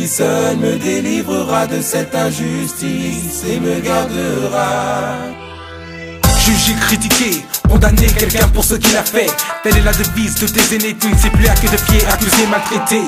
Lui seul me délivrera de cette injustice et me gardera. Jugé, critiqué, condamner quelqu'un pour ce qu'il a fait. Telle est la devise de tes aînés. Tu ne sais plus à que te fier, accusé, maltraité.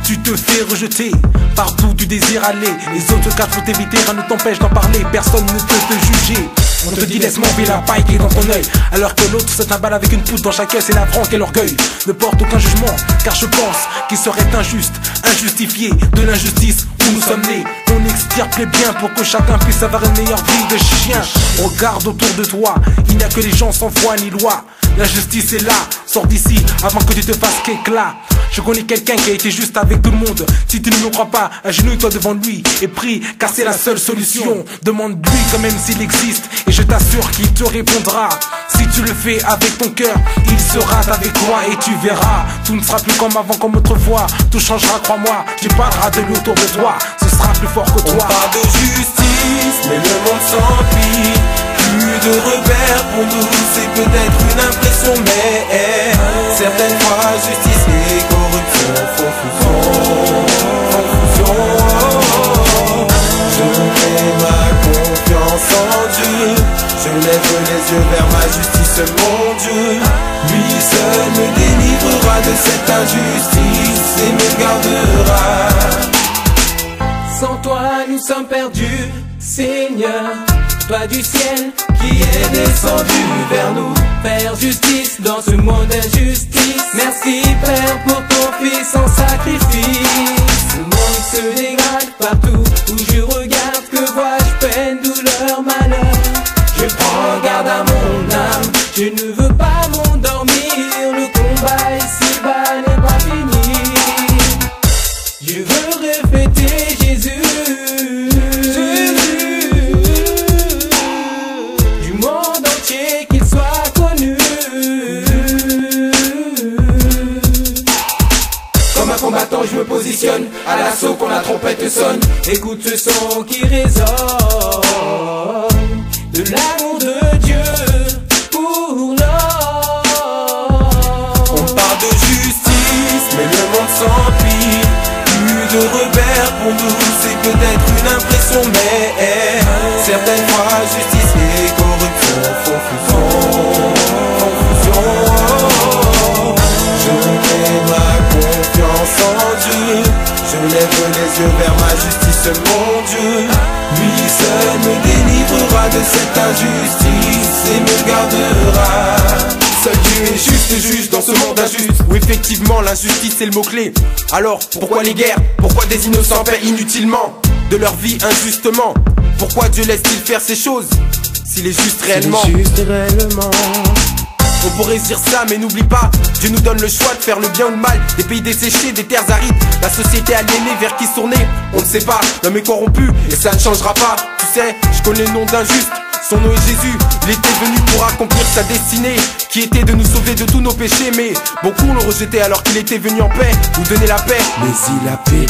Tu te fais rejeter, partout tu désires aller. Les autres cas faut t'éviter, rien ne t'empêche d'en parler. Personne ne peut te juger. On te dit laisse m'enlever la paille qui est dans ton œil, alors que l'autre se balle avec une poutre dans chaque œil. C'est la franque et l'orgueil. Ne porte aucun jugement, car je pense qu'il serait injuste, injustifié de l'injustice où nous sommes nés. On extirpe les biens pour que chacun puisse avoir une meilleure vie de chien. Regarde autour de toi, il n'y a que les gens sans foi ni loi. L'injustice est là, sors d'ici avant que tu te fasses qu'éclat. Je connais quelqu'un qui a été juste avec tout le monde. Si tu ne me crois pas, agenouille-toi devant lui et prie, car c'est la seule solution. Demande-lui quand même s'il existe, et je t'assure qu'il te répondra. Si tu le fais avec ton cœur, il sera avec toi et tu verras. Tout ne sera plus comme avant, comme autrefois. Tout changera, crois-moi, tu parleras de lui autour de toi. Ce sera plus fort que toi. On parle de justice, mais le monde s'empire. Plus de repères pour nous, c'est peut-être une impression, mais certaines fois justice et corruption font fusion. Je mets ma confiance en Dieu, je lève les yeux vers ma justice, mon Dieu. Lui seul me délivrera de cette injustice et me gardera. Sans toi nous sommes perdus, Seigneur, toi du ciel qui est descendu vers nous, faire justice dans ce monde d'injustice. Merci Père pour ton fils en sacrifice. Le monde se dégrade partout où je regarde, que vois-je, peine, douleur, malheur. Je prends garde à mon âme, je ne veux pas m'endormir. Le combat ici-bas n'est pas fini. Je veux répéter Jésus, du monde entier, qu'il soit connu. Comme un combattant je me positionne, à l'assaut quand la trompette sonne. Écoute ce son qui résonne, de l'amour de Dieu pour l'homme. On parle de justice, mais le monde s'empire. Plus de repères pour nous, c'est peut-être une impression, mais certaines fois justice et corruption font fusion. Je mets ma confiance en Dieu, je lève les yeux vers ma justice, mon Dieu. Lui seul me délivrera de cette injustice et me gardera. Seul Dieu est juste et juge dans ce monde injuste, où effectivement l'injustice est le mot-clé. Alors pourquoi les guerres? Pourquoi des innocents paient inutilement de leur vie injustement? Pourquoi Dieu laisse-t-il faire ces choses s'il est juste réellement? On pourrait dire ça mais n'oublie pas, Dieu nous donne le choix de faire le bien ou le mal. Des pays desséchés, des terres arides, la société aliénée, vers qui se tourner on ne sait pas. L'homme est corrompu et ça ne changera pas. Tu sais, je connais le nom d'un juste, son nom est Jésus. Il était venu pour accomplir sa destinée, qui était de nous sauver de tous nos péchés. Mais beaucoup l'ont rejeté alors qu'il était venu en paix, nous donner la paix. Mais il a payé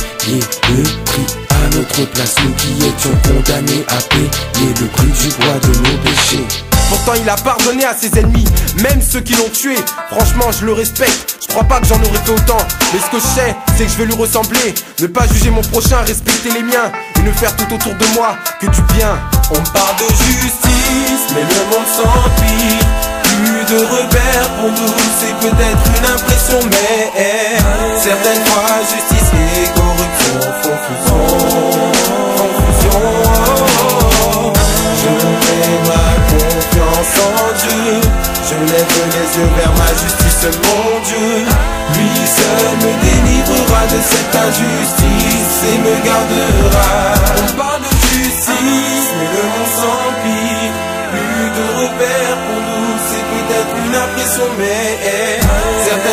le prix à notre place, nous qui étions condamnés à payer le prix du poids de nos péchés. Pourtant il a pardonné à ses ennemis, même ceux qui l'ont tué. Franchement je le respecte, je crois pas que j'en aurais fait autant. Mais ce que je sais, c'est que je vais lui ressembler. Ne pas juger mon prochain, respecter les miens, et ne faire tout autour de moi que du bien. On parle de justice, mais le monde s'empire. Plus de repères pour nous, c'est peut-être une impression, mais certaines fois justice et corruption font fusion. Je mets ma confiance en Dieu, je lève les yeux vers ma justice, mon Dieu. Lui seul me délivrera de cette injustice et me gardera. On parle de justice, mais le monde s'empire. Plus de repères pour nous, c'est peut-être une impression, mais certaines